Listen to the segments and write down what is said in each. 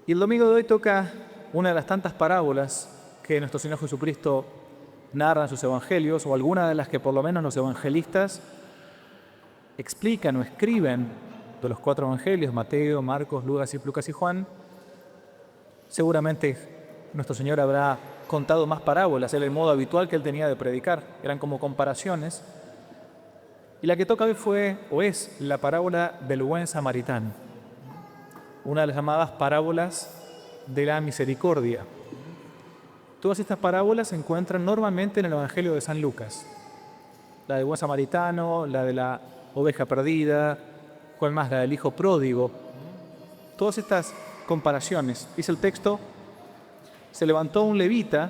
Y el domingo de hoy toca una de las tantas parábolas que nuestro Señor Jesucristo narra en sus evangelios, o alguna de las que por lo menos los evangelistas explican o escriben de los 4 evangelios, Mateo, Marcos, Lucas y Juan. Seguramente nuestro Señor habrá contado más parábolas, era el modo habitual que él tenía de predicar, eran como comparaciones. Y la que toca hoy fue, o es, la parábola del buen samaritano, una de las llamadas parábolas de la misericordia. Todas estas parábolas se encuentran normalmente en el Evangelio de San Lucas. La del buen samaritano, la de la oveja perdida, ¿cuál más? La del hijo pródigo. Todas estas comparaciones. Dice el texto, se levantó un levita,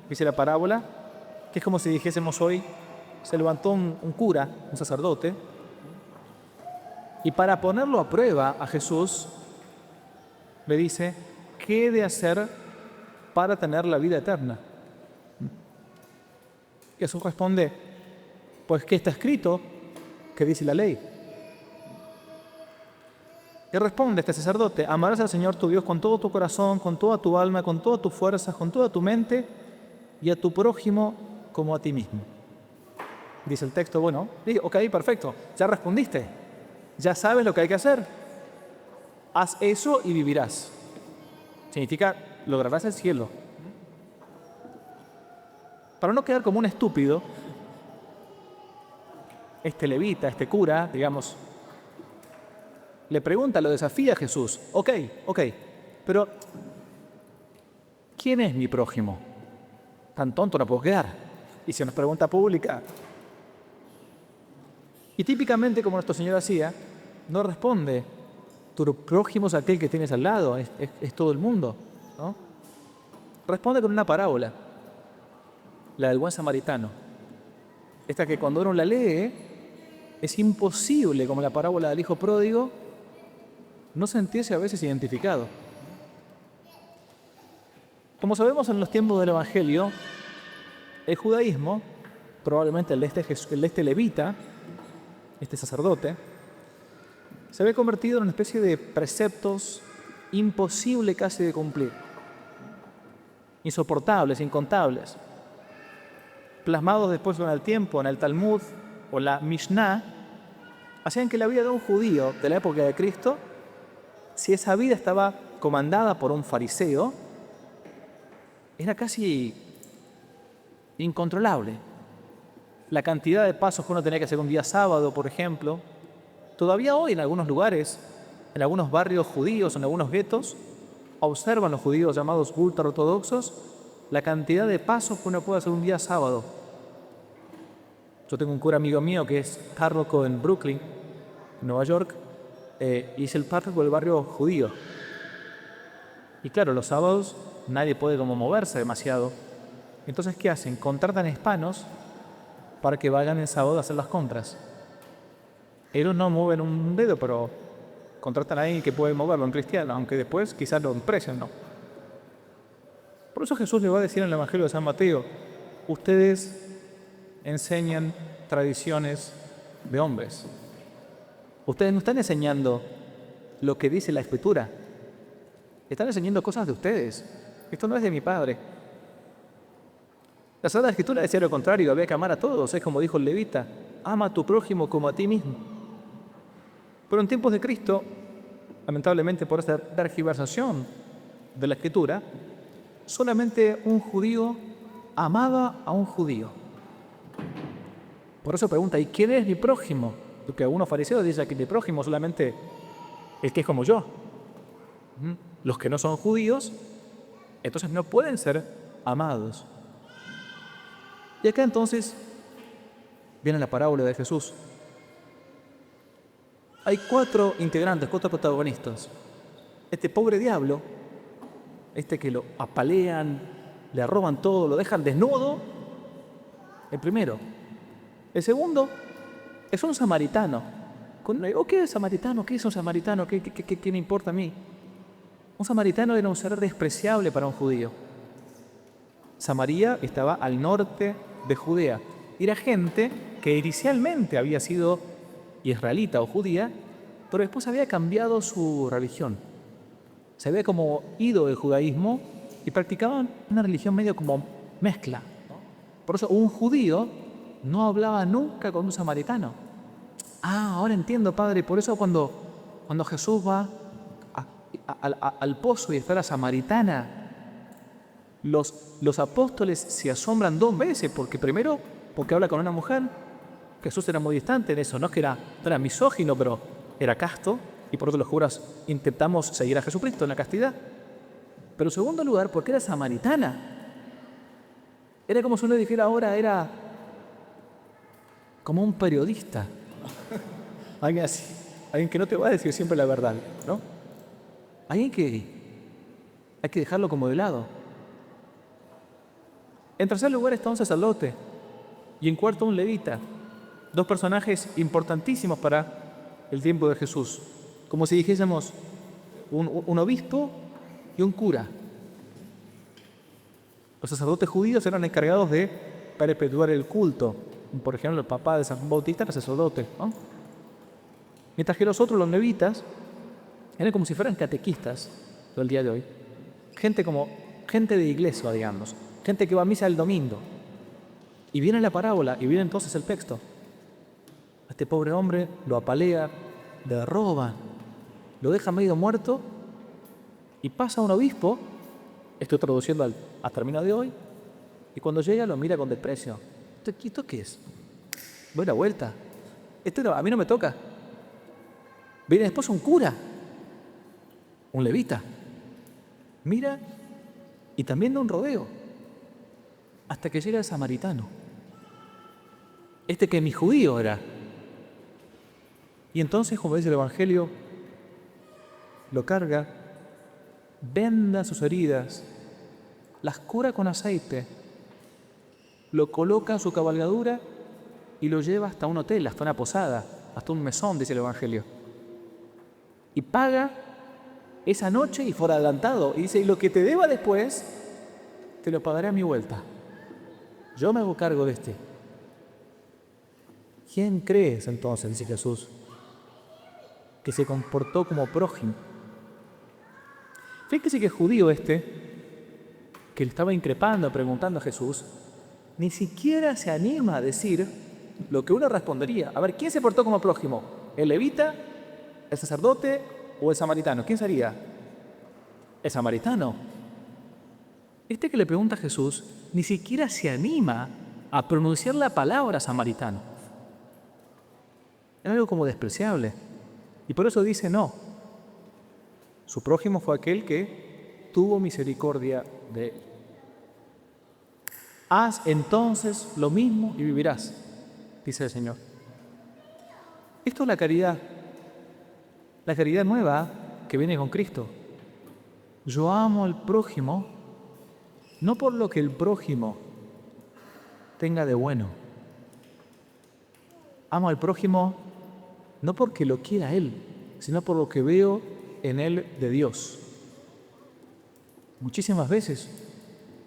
dice la parábola, que es como si dijésemos hoy, se levantó un cura, un sacerdote, y para ponerlo a prueba a Jesús, le dice, ¿qué he de hacer para tener la vida eterna? Y Jesús responde, pues ¿qué está escrito? ¿Qué dice la ley? Y responde este sacerdote, amarás al Señor tu Dios con todo tu corazón, con toda tu alma, con todas tus fuerzas, con toda tu mente, y a tu prójimo como a ti mismo. Dice el texto, bueno, ok, perfecto, ya respondiste, ya sabes lo que hay que hacer. Haz eso y vivirás. Significa, lograrás el cielo. Para no quedar como un estúpido, este levita, este cura, digamos, le pregunta, lo desafía a Jesús. Ok, pero ¿quién es mi prójimo? Tan tonto no puedo quedar. Y si nos pregunta pública. Y típicamente, como nuestro Señor hacía, no responde, tu prójimo es aquel que tienes al lado, es todo el mundo, ¿no? Responde con una parábola, la del buen samaritano. Esta que cuando uno la lee, es imposible, como la parábola del hijo pródigo, no sentirse a veces identificado. Como sabemos en los tiempos del Evangelio, el judaísmo, probablemente el de este levita, este sacerdote, se había convertido en una especie de preceptos imposible casi de cumplir, insoportables, incontables, plasmados después con el tiempo en el Talmud o la Mishnah, hacían que la vida de un judío de la época de Cristo, si esa vida estaba comandada por un fariseo, era casi incontrolable. La cantidad de pasos que uno tenía que hacer un día sábado, por ejemplo, todavía hoy en algunos lugares, en algunos barrios judíos, en algunos guetos, observan los judíos llamados ultraortodoxos la cantidad de pasos que uno puede hacer un día sábado. Yo tengo un cura amigo mío que es párroco en Brooklyn, en Nueva York, y es el párroco del barrio judío. Y claro, los sábados nadie puede como moverse demasiado. Entonces, ¿qué hacen? Contratan hispanos para que vayan el sábado a hacer las compras. Ellos no mueven un dedo, pero contratan a alguien que puede moverlo, un cristiano, aunque después quizás lo desprecian, ¿no? Por eso Jesús le va a decir en el Evangelio de San Mateo, ustedes enseñan tradiciones de hombres. Ustedes no están enseñando lo que dice la Escritura. Están enseñando cosas de ustedes. Esto no es de mi Padre. La Sagrada Escritura decía lo contrario, había que amar a todos, es como dijo el levita, ama a tu prójimo como a ti mismo. Pero en tiempos de Cristo, lamentablemente por esta tergiversación de la Escritura, solamente un judío amaba a un judío. Por eso pregunta, ¿y quién es mi prójimo? Porque algunos fariseos dicen que mi prójimo es solamente el que es como yo. Los que no son judíos, entonces no pueden ser amados. Y acá entonces viene la parábola de Jesús. Hay 4 integrantes, 4 protagonistas. Este pobre diablo, este que lo apalean, le roban todo, lo dejan desnudo, el primero. El segundo es un samaritano. ¿Qué es samaritano? ¿Qué es un samaritano? ¿Qué me importa a mí? Un samaritano era un ser despreciable para un judío. Samaria estaba al norte de Judea. Era gente que inicialmente había sido israelita o judía, pero después había cambiado su religión. se había como ido del judaísmo y practicaban una religión medio como mezcla. Por eso un judío no hablaba nunca con un samaritano. Ahora entiendo, Padre, por eso cuando Jesús va al pozo y está la samaritana, los apóstoles se asombran 2 veces, porque primero, porque habla con una mujer. Jesús era muy distante en eso, no es que no era misógino, pero era casto, y por otro los juras intentamos seguir a Jesucristo en la castidad. Pero en segundo lugar, porque era samaritana. Era como si uno dijera ahora, era como un periodista. Alguien así, alguien que no te va a decir siempre la verdad, ¿no? Alguien que hay que dejarlo como de lado. En tercer lugar está un sacerdote y en cuarto un levita. 2 personajes importantísimos para el tiempo de Jesús. Como si dijésemos un obispo y un cura. Los sacerdotes judíos eran encargados de perpetuar el culto. Por ejemplo, el papá de San Juan Bautista era sacerdote, ¿no? Mientras que los otros, los levitas, eran como si fueran catequistas del día de hoy. Gente de iglesia, digamos. Gente que va a misa el domingo. Y viene la parábola, y viene entonces el texto. A este pobre hombre lo apalean, le roban, lo dejan medio muerto, y pasa un obispo, estoy traduciendo al término de hoy, y cuando llega lo mira con desprecio. ¿Esto qué es? Voy a la vuelta. A mí no me toca. Viene después un cura, un levita. Mira y también da un rodeo. Hasta que llega el samaritano. Que mi judío era. Y entonces, como dice el Evangelio, lo carga, venda sus heridas, las cura con aceite, lo coloca en su cabalgadura y lo lleva hasta un hotel, hasta una posada, hasta un mesón, dice el Evangelio. Y paga esa noche y por adelantado. Y dice, y lo que te deba después, te lo pagaré a mi vuelta. Yo me hago cargo de este. ¿Quién crees entonces, dice Jesús, que se comportó como prójimo? Fíjese que el judío que le estaba increpando, preguntando a Jesús, ni siquiera se anima a decir lo que uno respondería. A ver, ¿quién se portó como prójimo? ¿El levita, el sacerdote o el samaritano? ¿Quién sería? El samaritano. Que le pregunta a Jesús ni siquiera se anima a pronunciar la palabra samaritano. Era algo como despreciable. Y por eso dice no. Su prójimo fue aquel que tuvo misericordia de él. Haz entonces lo mismo y vivirás, dice el Señor. Esto es la caridad nueva que viene con Cristo. Yo amo al prójimo no por lo que el prójimo tenga de bueno. Amo al prójimo no porque lo quiera él, sino por lo que veo en él de Dios. Muchísimas veces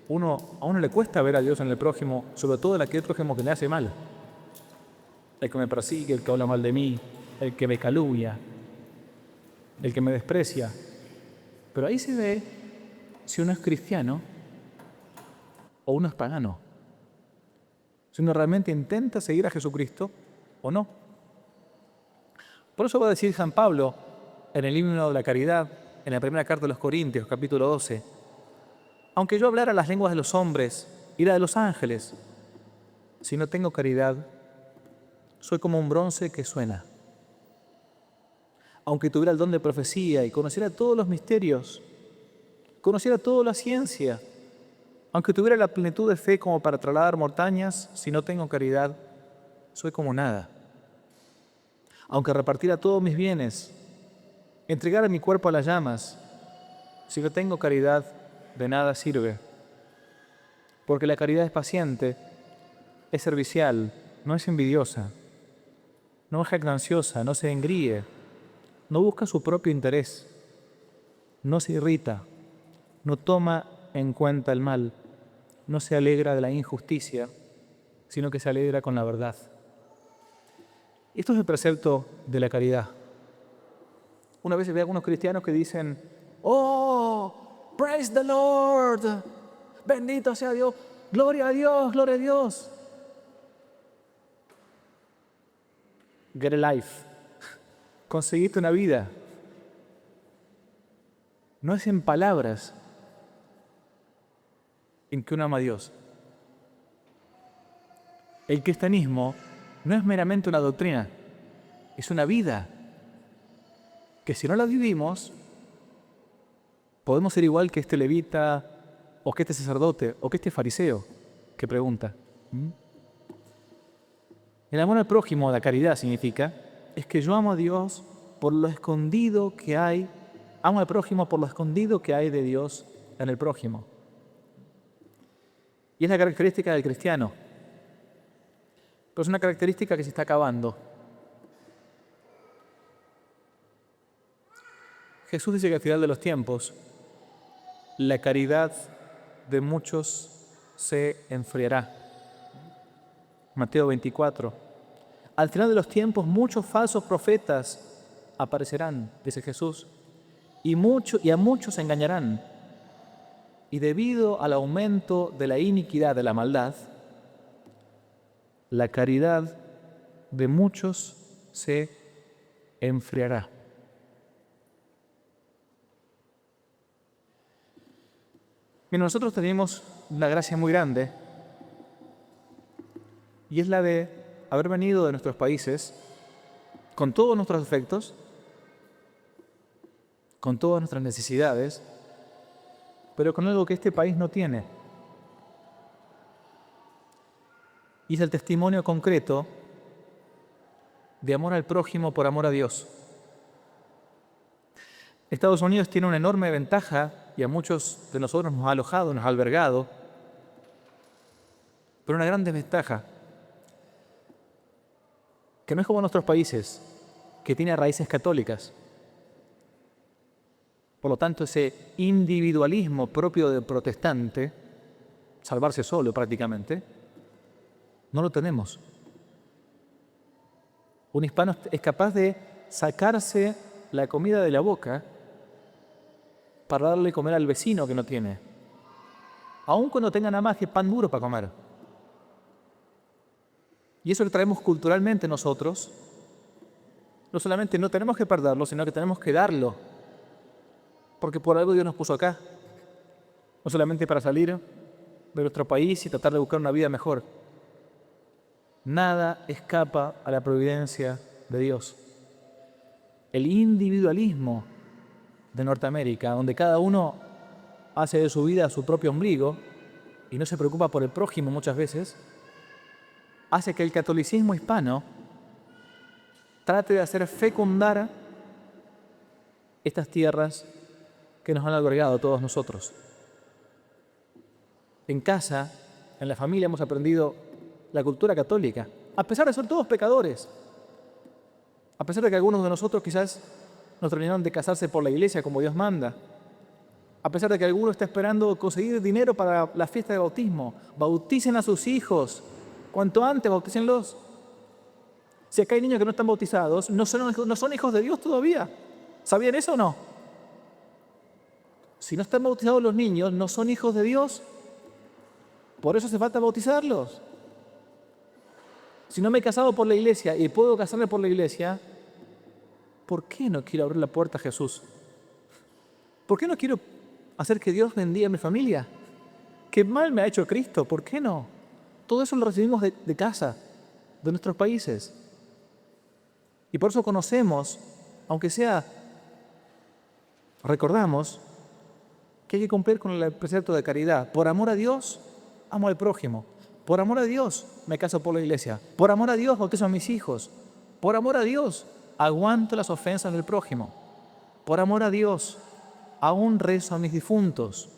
a uno le cuesta ver a Dios en el prójimo, sobre todo en aquel prójimo que le hace mal. El que me persigue, el que habla mal de mí, el que me calumnia, el que me desprecia. Pero ahí se ve si uno es cristiano o uno es pagano. Si uno realmente intenta seguir a Jesucristo o no. Por eso va a decir San Pablo en el himno de la caridad, en la primera carta de los Corintios, capítulo 12, aunque yo hablara las lenguas de los hombres y la de los ángeles, si no tengo caridad, soy como un bronce que suena. Aunque tuviera el don de profecía y conociera todos los misterios, conociera toda la ciencia, aunque tuviera la plenitud de fe como para trasladar montañas, si no tengo caridad, soy como nada. Aunque repartiera todos mis bienes, entregara mi cuerpo a las llamas, si no tengo caridad, de nada sirve. Porque la caridad es paciente, es servicial, no es envidiosa, no es jactanciosa, no se engríe, no busca su propio interés, no se irrita, no toma en cuenta el mal, no se alegra de la injusticia, sino que se alegra con la verdad. Esto es el precepto de la caridad. Una vez ve a algunos cristianos que dicen, ¡Oh! ¡Praise the Lord! ¡Bendito sea Dios! ¡Gloria a Dios! ¡Gloria a Dios! Get a life. Conseguiste una vida. No es en palabras en que uno ama a Dios. El cristianismo no es meramente una doctrina, es una vida que si no la vivimos, podemos ser igual que este levita, o que este sacerdote, o que este fariseo que pregunta. El amor al prójimo, la caridad significa, es que yo amo a Dios por lo escondido que hay, amo al prójimo por lo escondido que hay de Dios en el prójimo. Y es la característica del cristiano. Pero es una característica que se está acabando. Jesús dice que al final de los tiempos, la caridad de muchos se enfriará. Mateo 24. Al final de los tiempos, muchos falsos profetas aparecerán, dice Jesús, y a muchos engañarán. Y debido al aumento de la iniquidad, de la maldad, la caridad de muchos se enfriará. Bien, nosotros tenemos una gracia muy grande y es la de haber venido de nuestros países con todos nuestros defectos, con todas nuestras necesidades, pero con algo que este país no tiene. Y es el testimonio concreto de amor al prójimo por amor a Dios. Estados Unidos tiene una enorme ventaja y a muchos de nosotros nos ha alojado, nos ha albergado, pero una gran desventaja, que no es como nuestros países, que tiene raíces católicas. Por lo tanto, ese individualismo propio del protestante, salvarse solo prácticamente, no lo tenemos. Un hispano es capaz de sacarse la comida de la boca para darle comer al vecino que no tiene, aun cuando tenga nada más que pan duro para comer. Y eso que traemos culturalmente nosotros, no solamente no tenemos que perderlo, sino que tenemos que darlo, porque por algo Dios nos puso acá, no solamente para salir de nuestro país y tratar de buscar una vida mejor. Nada escapa a la providencia de Dios. El individualismo de Norteamérica, donde cada uno hace de su vida su propio ombligo y no se preocupa por el prójimo muchas veces, hace que el catolicismo hispano trate de hacer fecundar estas tierras que nos han albergado a todos nosotros. En casa, en la familia hemos aprendido la cultura católica, a pesar de ser todos pecadores, a pesar de que algunos de nosotros quizás nos terminaron de casarse por la iglesia como Dios manda, a pesar de que alguno está esperando conseguir dinero para la fiesta de bautismo, bauticen a sus hijos, cuanto antes bautícenlos. Si acá hay niños que no están bautizados, no son hijos de Dios todavía. ¿Sabían eso o no? Si no están bautizados los niños, no son hijos de Dios. Por eso hace falta bautizarlos. Si no me he casado por la iglesia y puedo casarme por la iglesia, ¿por qué no quiero abrir la puerta a Jesús? ¿Por qué no quiero hacer que Dios bendiga a mi familia? ¿Qué mal me ha hecho Cristo? ¿Por qué no? Todo eso lo recibimos de casa, de nuestros países. Y por eso conocemos, aunque sea, recordamos que hay que cumplir con el precepto de caridad. Por amor a Dios, amo al prójimo. Por amor a Dios, me caso por la iglesia. Por amor a Dios, bautizo a mis hijos. Por amor a Dios, aguanto las ofensas del prójimo. Por amor a Dios, aún rezo a mis difuntos.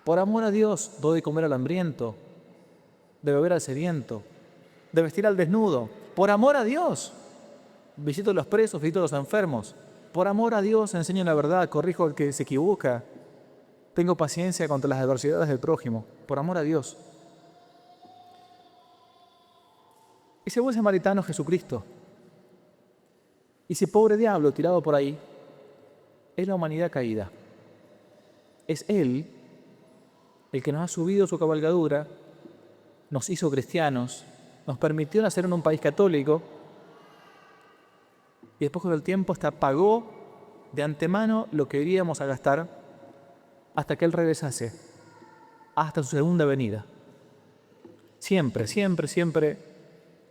Por amor a Dios, doy de comer al hambriento, de beber al sediento, de vestir al desnudo. Por amor a Dios, visito a los presos, visito a los enfermos. Por amor a Dios, enseño la verdad, corrijo al que se equivoca. Tengo paciencia contra las adversidades del prójimo. Por amor a Dios. Ese buen samaritano es Jesucristo. Y ese pobre diablo tirado por ahí es la humanidad caída. Es Él el que nos ha subido su cabalgadura, nos hizo cristianos, nos permitió nacer en un país católico y después con el tiempo hasta pagó de antemano lo que iríamos a gastar hasta que Él regresase, hasta su segunda venida. Siempre, siempre, siempre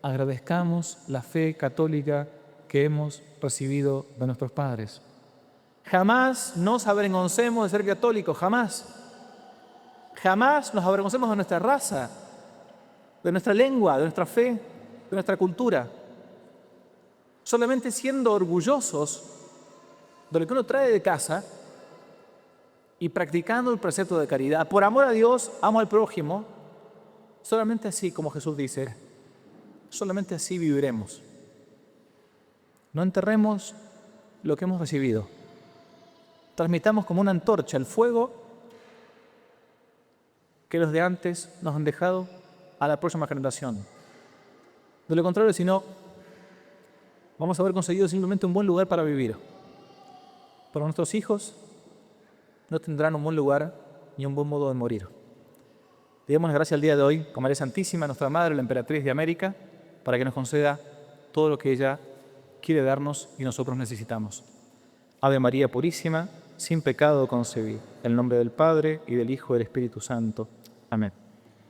agradezcamos la fe católica que hemos recibido de nuestros padres. Jamás nos avergoncemos de ser católicos, jamás. Jamás nos avergoncemos de nuestra raza, de nuestra lengua, de nuestra fe, de nuestra cultura. Solamente siendo orgullosos de lo que uno trae de casa y practicando el precepto de caridad. Por amor a Dios, amo al prójimo. Solamente así, como Jesús dice, solamente así viviremos. No enterremos lo que hemos recibido. Transmitamos como una antorcha el fuego que los de antes nos han dejado a la próxima generación. De lo contrario, si no, vamos a haber conseguido simplemente un buen lugar para vivir. Pero nuestros hijos no tendrán un buen lugar ni un buen modo de morir. Demos gracias al día de hoy con María Santísima, nuestra Madre, la Emperatriz de América, para que nos conceda todo lo que ella quiere darnos y nosotros necesitamos. Ave María Purísima, sin pecado concebí. En el nombre del Padre, y del Hijo, y del Espíritu Santo. Amén.